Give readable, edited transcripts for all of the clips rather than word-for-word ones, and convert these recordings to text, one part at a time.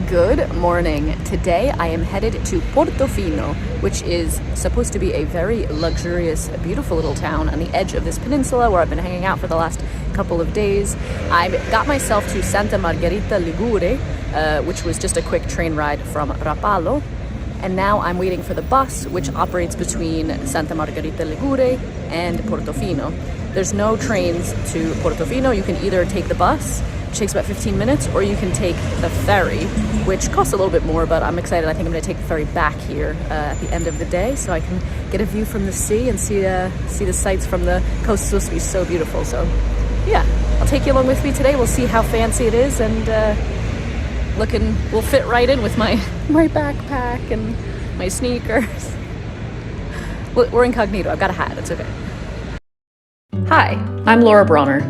Good morning. Today I am headed to Portofino, which is supposed to be a very luxurious, beautiful little town on the edge of this peninsula where I've been hanging out for the last couple of days. I got myself to Santa Margherita, Ligure, which was just a quick train ride from Rapallo. And now I'm waiting for the bus, which operates between Santa Margherita, Ligure and Portofino. There's no trains to Portofino. You can either take the bus, which takes about 15 minutes, or you can take the ferry, which costs a little bit more, but I'm excited. I think I'm going to take the ferry back here at the end of the day so I can get a view from the sea and see the sights from the coast. It's supposed to be so beautiful. So yeah, I'll take you along with me today. We'll see how fancy it is, and we'll fit right in with my backpack and my sneakers. We're incognito. I've got a hat. It's okay. Hi, I'm Laura Bronner.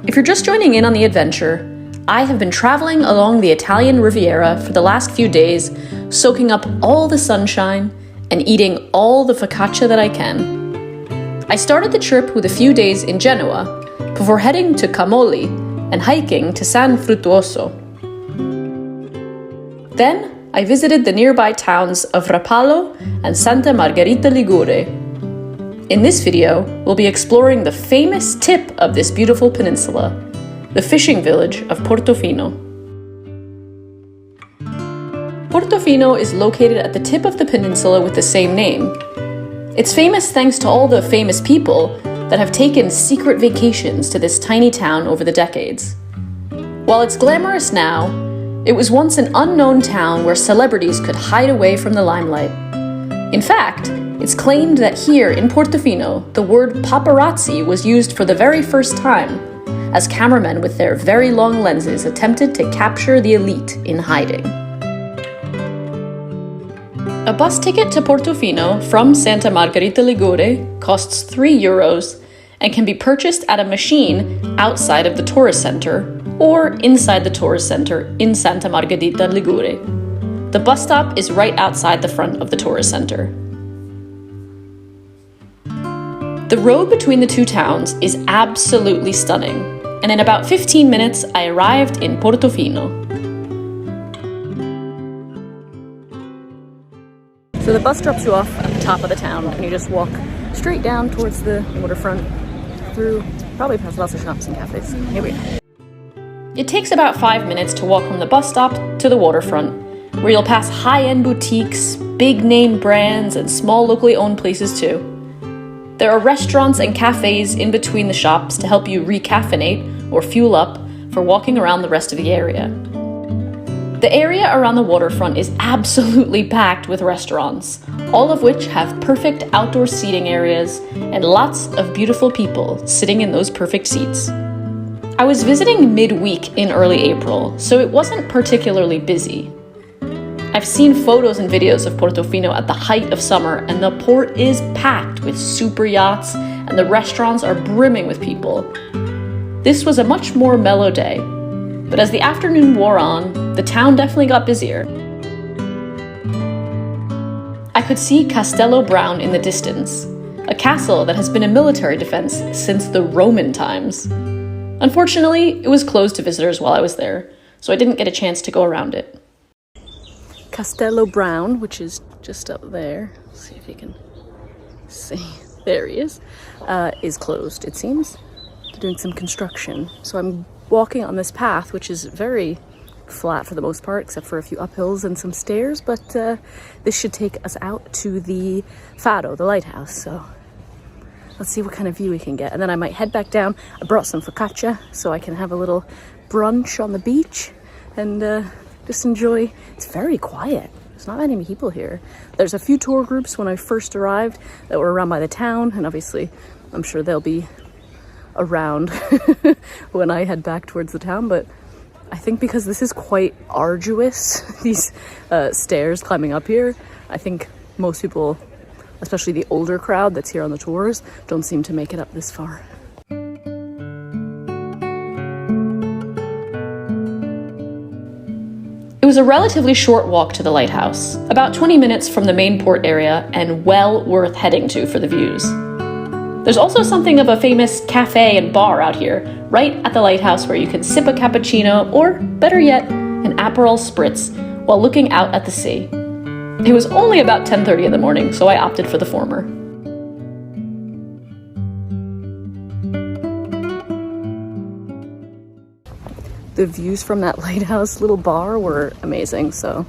If you're just joining in on the adventure, I have been traveling along the Italian Riviera for the last few days, soaking up all the sunshine and eating all the focaccia that I can. I started the trip with a few days in Genoa before heading to Camoli and hiking to San Fruttuoso. Then I visited the nearby towns of Rapallo and Santa Margherita Ligure. In this video, we'll be exploring the famous tip of this beautiful peninsula, the fishing village of Portofino. Portofino is located at the tip of the peninsula with the same name. It's famous thanks to all the famous people that have taken secret vacations to this tiny town over the decades. While it's glamorous now, it was once an unknown town where celebrities could hide away from the limelight. In fact, it's claimed that here in Portofino, the word paparazzi was used for the very first time, as cameramen with their very long lenses attempted to capture the elite in hiding. A bus ticket to Portofino from Santa Margherita Ligure costs €3 and can be purchased at a machine outside of the tourist center or inside the tourist center in Santa Margherita Ligure. The bus stop is right outside the front of the tourist center. The road between the two towns is absolutely stunning, and in about 15 minutes I arrived in Portofino. So the bus drops you off at the top of the town, and you just walk straight down towards the waterfront, through probably past lots of shops and cafes. Here we are. It takes about 5 minutes to walk from the bus stop to the waterfront, where you'll pass high-end boutiques, big-name brands, and small locally owned places too. There are restaurants and cafes in between the shops to help you recaffeinate or fuel up for walking around the rest of the area. The area around the waterfront is absolutely packed with restaurants, all of which have perfect outdoor seating areas and lots of beautiful people sitting in those perfect seats. I was visiting midweek in early April, so it wasn't particularly busy. I've seen photos and videos of Portofino at the height of summer, and the port is packed with super yachts, and the restaurants are brimming with people. This was a much more mellow day, but as the afternoon wore on, the town definitely got busier. I could see Castello Brown in the distance, a castle that has been a military defense since the Roman times. Unfortunately, it was closed to visitors while I was there, so I didn't get a chance to go around it. Castello Brown, which is just up there, let's see if you can see, there he is closed, it seems. They're doing some construction. So I'm walking on this path, which is very flat for the most part, except for a few uphills and some stairs, but this should take us out to the Faro, the lighthouse. So let's see what kind of view we can get. And then I might head back down. I brought some focaccia so I can have a little brunch on the beach and just enjoy. It's very quiet. There's not many people here. There's a few tour groups when I first arrived that were around by the town, and obviously I'm sure they'll be around when I head back towards the town, but I think because this is quite arduous, these stairs climbing up here, I think most people, especially the older crowd that's here on the tours, don't seem to make it up this far. It was a relatively short walk to the lighthouse, about 20 minutes from the main port area, and well worth heading to for the views. There's also something of a famous cafe and bar out here, right at the lighthouse, where you can sip a cappuccino, or better yet, an Aperol Spritz while looking out at the sea. It was only about 10:30 in the morning, so I opted for the former. The views from that lighthouse little bar were amazing, so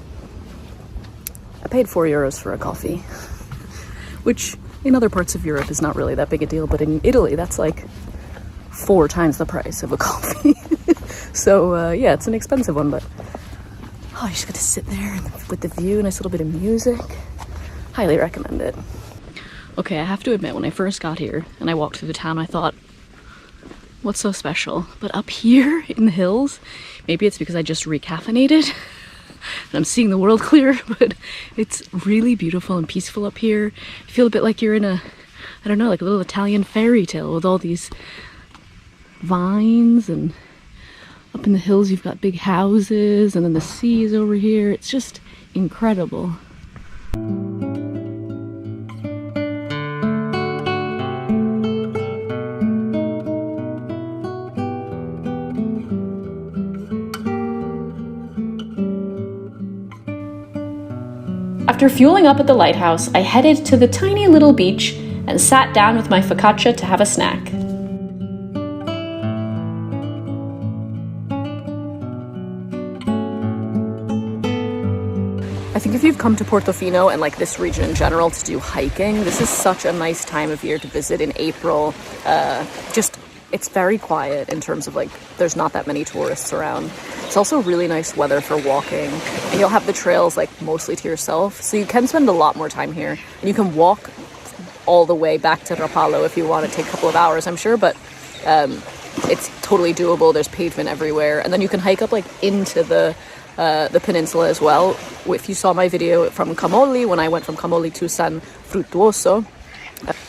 I paid €4 for a coffee, which in other parts of Europe is not really that big a deal, but in Italy that's like 4 times the price of a coffee. So yeah, it's an expensive one, but oh, you just got to sit there with the view, nice little bit of music. Highly recommend it. Okay, I have to admit, when I first got here and I walked through the town, I thought, what's so special? But up here in the hills, maybe it's because I just recaffeinated and I'm seeing the world clear, but it's really beautiful and peaceful up here. You feel a bit like you're in a, I don't know, like a little Italian fairy tale with all these vines, and up in the hills you've got big houses, and then the sea is over here. It's just incredible. After fueling up at the lighthouse, I headed to the tiny little beach and sat down with my focaccia to have a snack. I think if you've come to Portofino and like this region in general to do hiking, this is such a nice time of year to visit in April. It's very quiet in terms of like, there's not that many tourists around. It's also really nice weather for walking, and you'll have the trails like mostly to yourself. So you can spend a lot more time here, and you can walk all the way back to Rapallo if you want. To take a couple of hours, I'm sure, but it's totally doable. There's pavement everywhere. And then you can hike up like into the peninsula as well. If you saw my video from Camolli, when I went from Camolli to San Fruttuoso,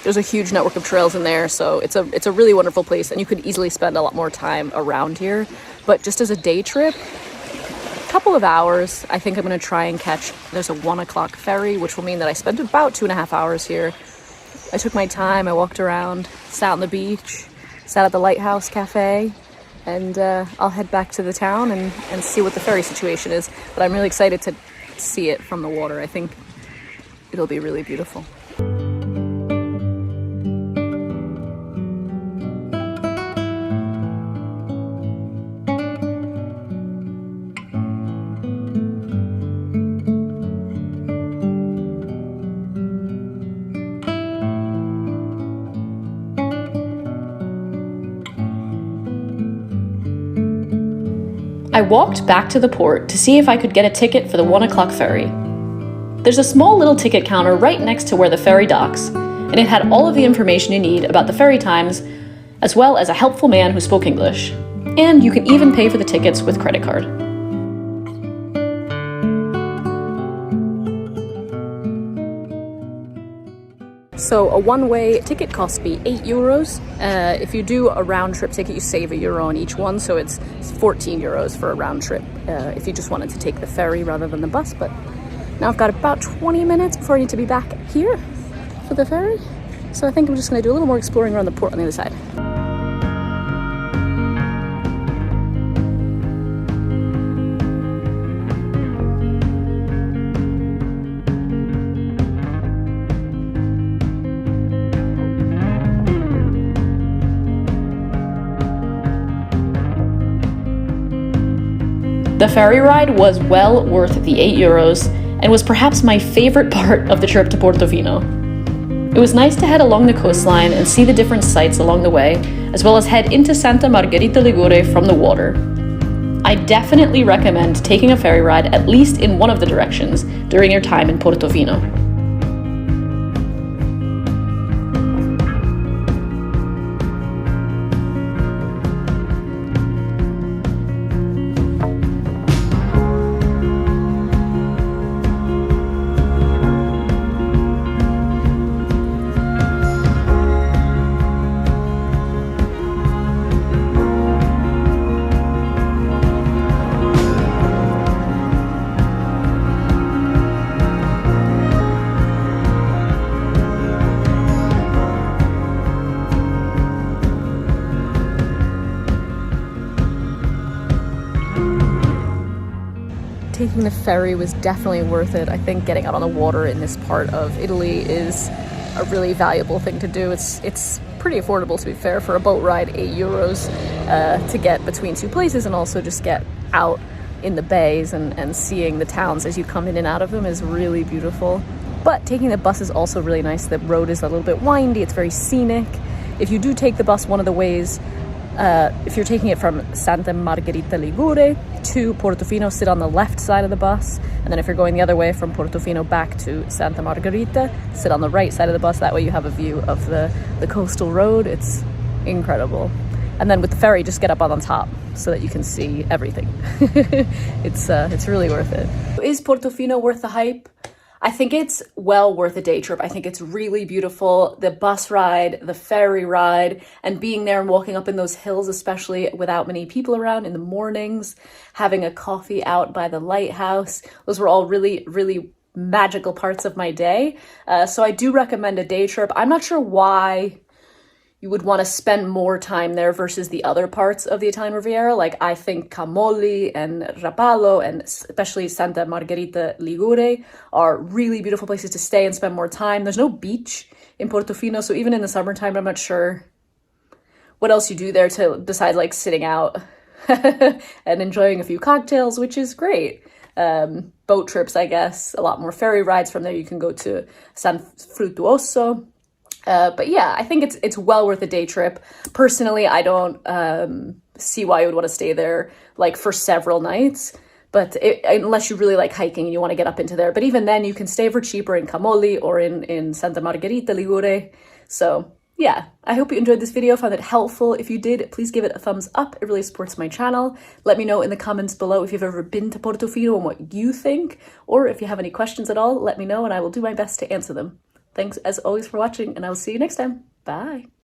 there's a huge network of trails in there, so it's a really wonderful place, and you could easily spend a lot more time around here. But just as a day trip, a couple of hours, I think I'm going to try and catch, there's a 1 o'clock ferry, which will mean that I spent about 2.5 hours here. I took my time, I walked around, sat on the beach, sat at the Lighthouse Cafe, and I'll head back to the town and see what the ferry situation is. But I'm really excited to see it from the water. I think it'll be really beautiful. I walked back to the port to see if I could get a ticket for the 1 o'clock ferry. There's a small little ticket counter right next to where the ferry docks, and it had all of the information you need about the ferry times, as well as a helpful man who spoke English. And you can even pay for the tickets with credit card. So a one-way ticket costs me €8. If you do a round-trip ticket, you save €1 on each one, so it's €14 for a round trip if you just wanted to take the ferry rather than the bus. But now I've got about 20 minutes before I need to be back here for the ferry, so I think I'm just going to do a little more exploring around the port on the other side. The ferry ride was well worth the €8 and was perhaps my favorite part of the trip to Portofino. It was nice to head along the coastline and see the different sights along the way, as well as head into Santa Margherita Ligure from the water. I definitely recommend taking a ferry ride at least in one of the directions during your time in Portofino. taking the ferry was definitely worth it. I think getting out on the water in this part of Italy is a really valuable thing to do. It's pretty affordable, to be fair, for a boat ride, €8 to get between two places, and also just get out in the bays and seeing the towns as you come in and out of them is really beautiful. But taking the bus is also really nice. The road is a little bit windy, it's very scenic. If you do take the bus, one of the ways, if you're taking it from Santa Margherita Ligure to Portofino, sit on the left side of the bus. And then if you're going the other way from Portofino back to Santa Margherita, sit on the right side of the bus. That way you have a view of the coastal road. It's incredible. And then with the ferry, just get up on top so that you can see everything. It's really worth it. Is Portofino worth the hype? I think it's well worth a day trip. I think it's really beautiful. The bus ride, the ferry ride, and being there and walking up in those hills, especially without many people around in the mornings, having a coffee out by the lighthouse. Those were all really, really magical parts of my day. So I do recommend a day trip. I'm not sure why you would want to spend more time there versus the other parts of the Italian Riviera. Like, I think Camogli and Rapallo, and especially Santa Margherita Ligure, are really beautiful places to stay and spend more time. There's no beach in Portofino, so even in the summertime, I'm not sure what else you do there besides like sitting out and enjoying a few cocktails, which is great. Boat trips, I guess, a lot more ferry rides. From there you can go to San Fruttuoso. But yeah, I think it's well worth a day trip. Personally, I don't see why you would want to stay there like for several nights, but unless you really like hiking and you want to get up into there. But even then, you can stay for cheaper in Camogli or in Santa Margherita Ligure. So yeah, I hope you enjoyed this video, found it helpful. If you did, please give it a thumbs up. It really supports my channel. Let me know in the comments below if you've ever been to Portofino and what you think, or if you have any questions at all, let me know and I will do my best to answer them. Thanks as always for watching, and I will see you next time. Bye.